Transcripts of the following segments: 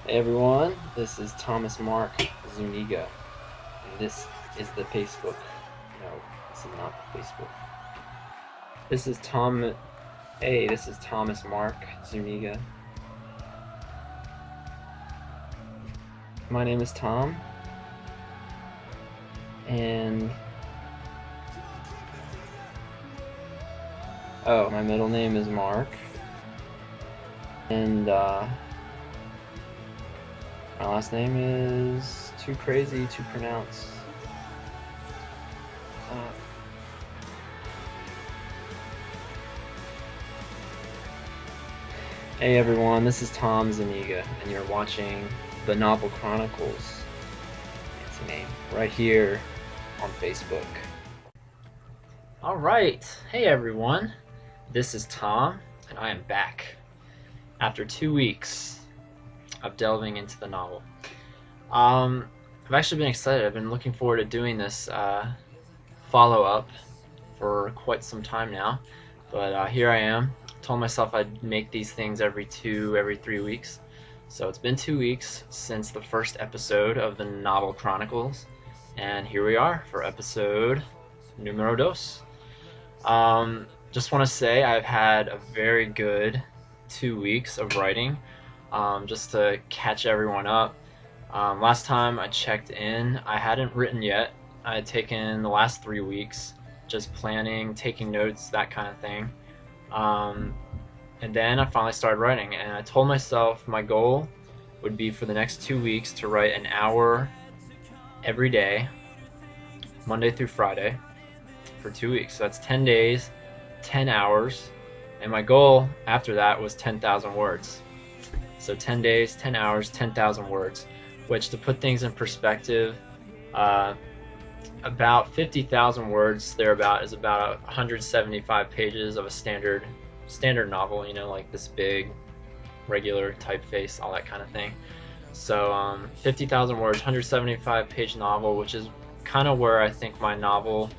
Hey everyone, this is Thomas Mark Zuniga, and this is the Facebook. No, this is not the Facebook. This is Tom. Hey, this is Thomas Mark Zuniga. My name is Tom, and my middle name is Mark, and my last name is too crazy to pronounce. Hey everyone, this is Tom Zuniga, and you're watching the novel Chronicles. It's a name right here on Facebook. Alright, hey everyone, this is Tom, and I am back after 2 weeks of delving into the novel. I've actually been excited. I've been looking forward to doing this follow-up for quite some time now, but here I am. Told myself I'd make these things every 3 weeks. So it's been 2 weeks since the first episode of the novel Chronicles, and here we are for episode numero dos. Just want to say I've had a very good 2 weeks of writing, just to catch everyone up. Last time I checked in, I hadn't written yet. I had taken the last 3 weeks just planning, taking notes, that kind of thing. And then I finally started writing, and I told myself my goal would be for the next 2 weeks to write an hour every day, Monday through Friday, for 2 weeks. So that's 10 days, 10 hours, and my goal after that was 10,000 words. So 10 days, 10 hours, 10,000 words, which, to put things in perspective, about 50,000 words thereabout is about 175 pages of a standard novel, you know, like this big regular typeface, all that kind of thing. So 50,000 words, 175 page novel, which is kind of where I think my novel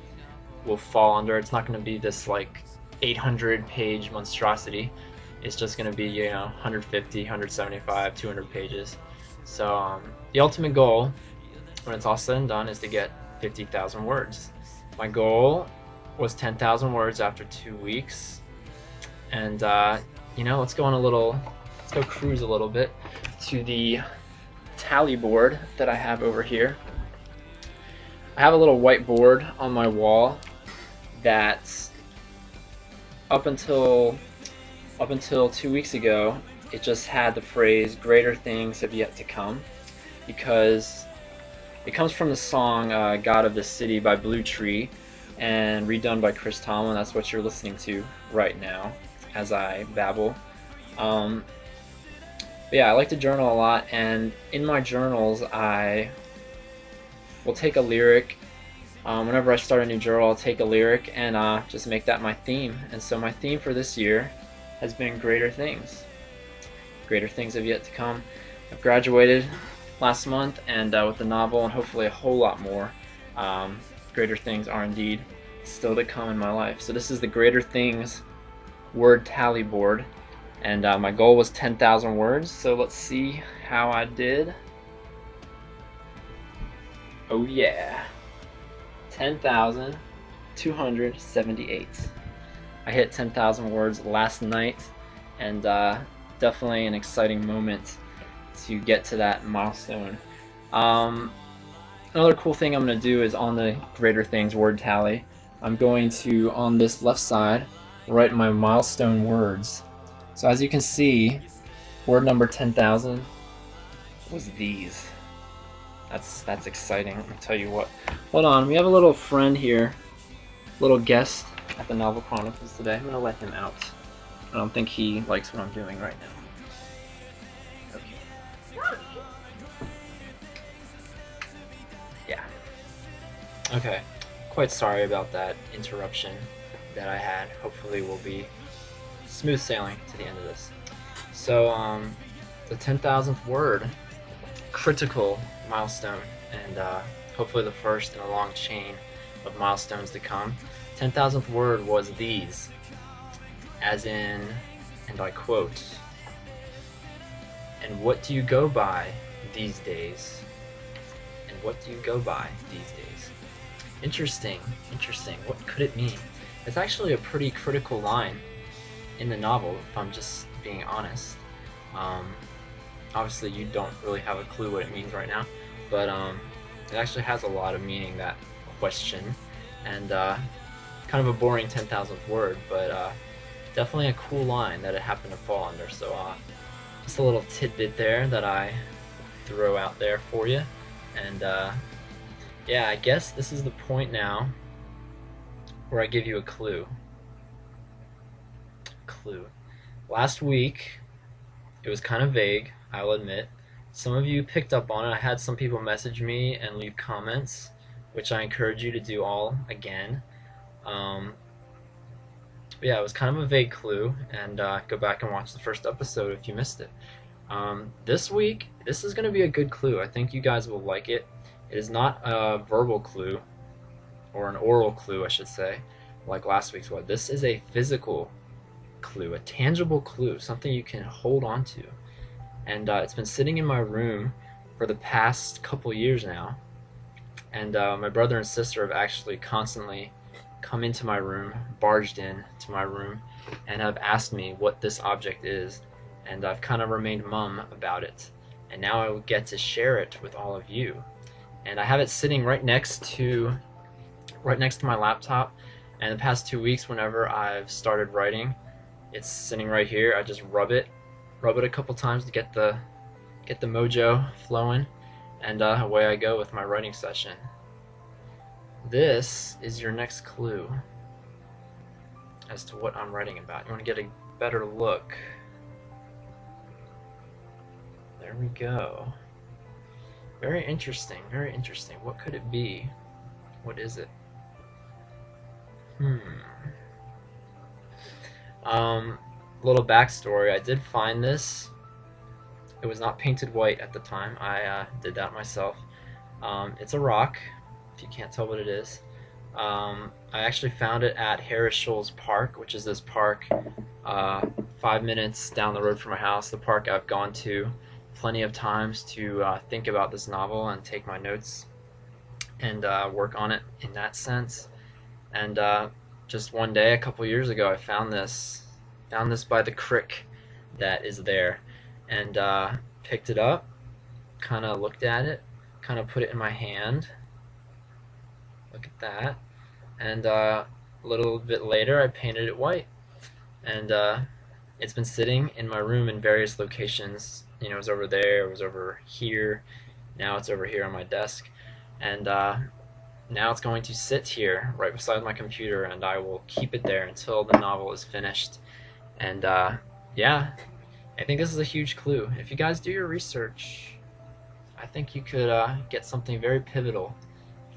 will fall under. It's not going to be this like 800 page monstrosity. It's just going to be, you know, 150, 175, 200 pages. So the ultimate goal when it's all said and done is to get 50,000 words. My goal was 10,000 words after 2 weeks, and you know, let's go cruise a little bit to the tally board that I have over here. I have a little whiteboard on my wall that's up until 2 weeks ago, it just had the phrase "greater things have yet to come," because it comes from the song God of the City by Blue Tree, and redone by Chris Tomlin. That's what you're listening to right now as I babble. But yeah, I like to journal a lot, and in my journals I will take a lyric. Whenever I start a new journal, I'll take a lyric and just make that my theme. And so my theme for this year has been greater things. Greater things have yet to come. I've graduated last month, and with the novel and hopefully a whole lot more, greater things are indeed still to come in my life. So this is the greater things word tally board, and my goal was 10,000 words, so let's see how I did. Oh yeah, 10,278. I hit 10,000 words last night, and definitely an exciting moment to get to that milestone. Another cool thing I'm going to do is on the greater things word tally, I'm going to, on this left side, write my milestone words. So as you can see, word number 10,000 was these. That's exciting. I'll tell you what. Hold on, we have a little friend here, little guest at the Novel Chronicles today. I'm gonna let him out. I don't think he likes what I'm doing right now. Okay. Yeah. Okay. Quite sorry about that interruption that I had. Hopefully we'll be smooth sailing to the end of this. So the 10,000th word, critical milestone, and hopefully the first in a long chain of milestones to come. 10,000th word was these, as in, and I quote, And what do you go by these days? And what do you go by these days? Interesting, interesting. What could it mean? It's actually a pretty critical line in the novel, if I'm just being honest. Um, Obviously, you don't really have a clue what it means right now, but it actually has a lot of meaning, that question, and kind of a boring 10,000th word, but definitely a cool line that it happened to fall under. So just a little tidbit there that I throw out there for you, and yeah, I guess this is the point now where I give you a clue. Clue. Last week, it was kind of vague, I'll admit. Some of you picked up on it. I had some people message me and leave comments, which I encourage you to do all again. Yeah, it was kind of a vague clue, and go back and watch the first episode if you missed it. This week, this is going to be a good clue. I think you guys will like it. It is not a verbal clue, or an oral clue, I should say, like last week's was. This is a physical clue, a tangible clue, something you can hold on to. And it's been sitting in my room for the past couple years now. And my brother and sister have actually constantly come into my room, barged in to my room, and have asked me what this object is. And I've kind of remained mum about it. And now I will get to share it with all of you. And I have it sitting right next to my laptop. And the past 2 weeks, whenever I've started writing, it's sitting right here. I just rub it a couple times to get the mojo flowing, and away I go with my writing session. This is your next clue as to what I'm writing about. You want to get a better look. There we go. Very interesting, very interesting. What could it be? What is it? Little backstory. I did find this. It was not painted white at the time. I did that myself. It's a rock, if you can't tell what it is. I actually found it at Harris Shoals Park, which is this park 5 minutes down the road from my house. The park I've gone to plenty of times to think about this novel and take my notes and work on it in that sense. And just one day, a couple years ago, I found this by the creek that is there, and picked it up, kind of looked at it, kind of put it in my hand. Look at that. And a little bit later, I painted it white, and it's been sitting in my room in various locations. You know, it was over there, it was over here, now it's over here on my desk, and now it's going to sit here right beside my computer, and I will keep it there until the novel is finished. And yeah, I think this is a huge clue. If you guys do your research, I think you could get something very pivotal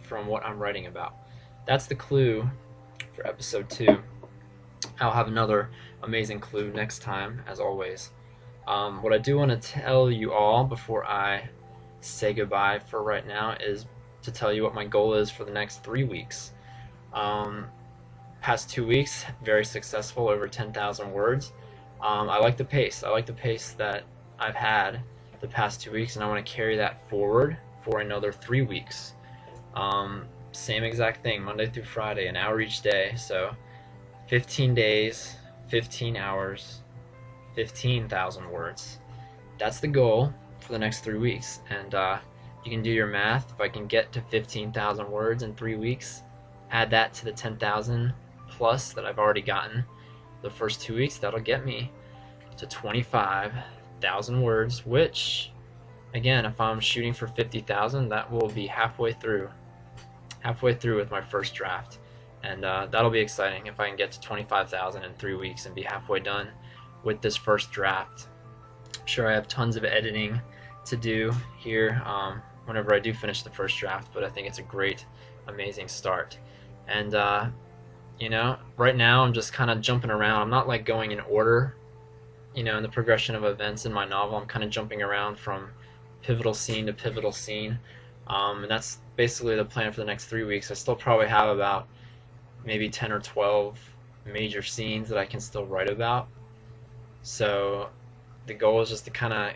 from what I'm writing about. That's the clue for episode 2. I'll have another amazing clue next time, as always. What I do want to tell you all before I say goodbye for right now is to tell you what my goal is for the next 3 weeks. Past 2 weeks, very successful, over 10,000 words. I like the pace. I like the pace that I've had the past 2 weeks, and I want to carry that forward for another 3 weeks. Same exact thing, Monday through Friday, an hour each day. So 15 days, 15 hours, 15,000 words. That's the goal for the next 3 weeks. And you can do your math. If I can get to 15,000 words in 3 weeks, add that to the 10,000 plus that I've already gotten the first 2 weeks, that'll get me to 25,000 words, which, again, if I'm shooting for 50,000, that will be halfway through with my first draft. And that'll be exciting if I can get to 25,000 in 3 weeks and be halfway done with this first draft. I'm sure I have tons of editing to do here whenever I do finish the first draft, but I think it's a great, amazing start. And you know, right now I'm just kind of jumping around. I'm not like going in order, you know, in the progression of events in my novel. I'm kind of jumping around from pivotal scene to pivotal scene, and that's basically the plan for the next 3 weeks. I still probably have about maybe 10 or 12 major scenes that I can still write about. So the goal is just to kind of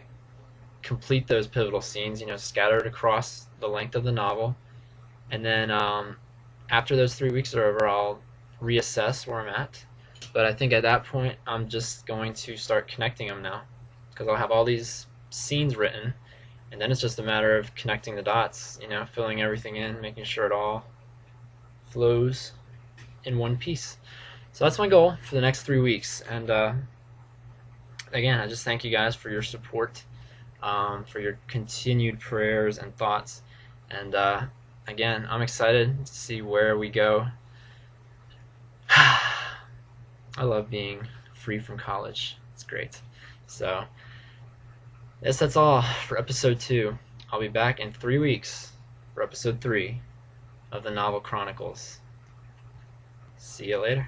complete those pivotal scenes, scattered across the length of the novel. And then after those 3 weeks are over, I'll reassess where I'm at. But I think at that point, I'm just going to start connecting them now, because I'll have all these scenes written, and then it's just a matter of connecting the dots, filling everything in, making sure it all flows in one piece. So that's my goal for the next 3 weeks. And again, I just thank you guys for your support, for your continued prayers and thoughts. And again, I'm excited to see where we go. I love being free from college. It's great. So, yes, that's all for episode 2. I'll be back in 3 weeks for episode 3 of the novel Chronicles. See you later.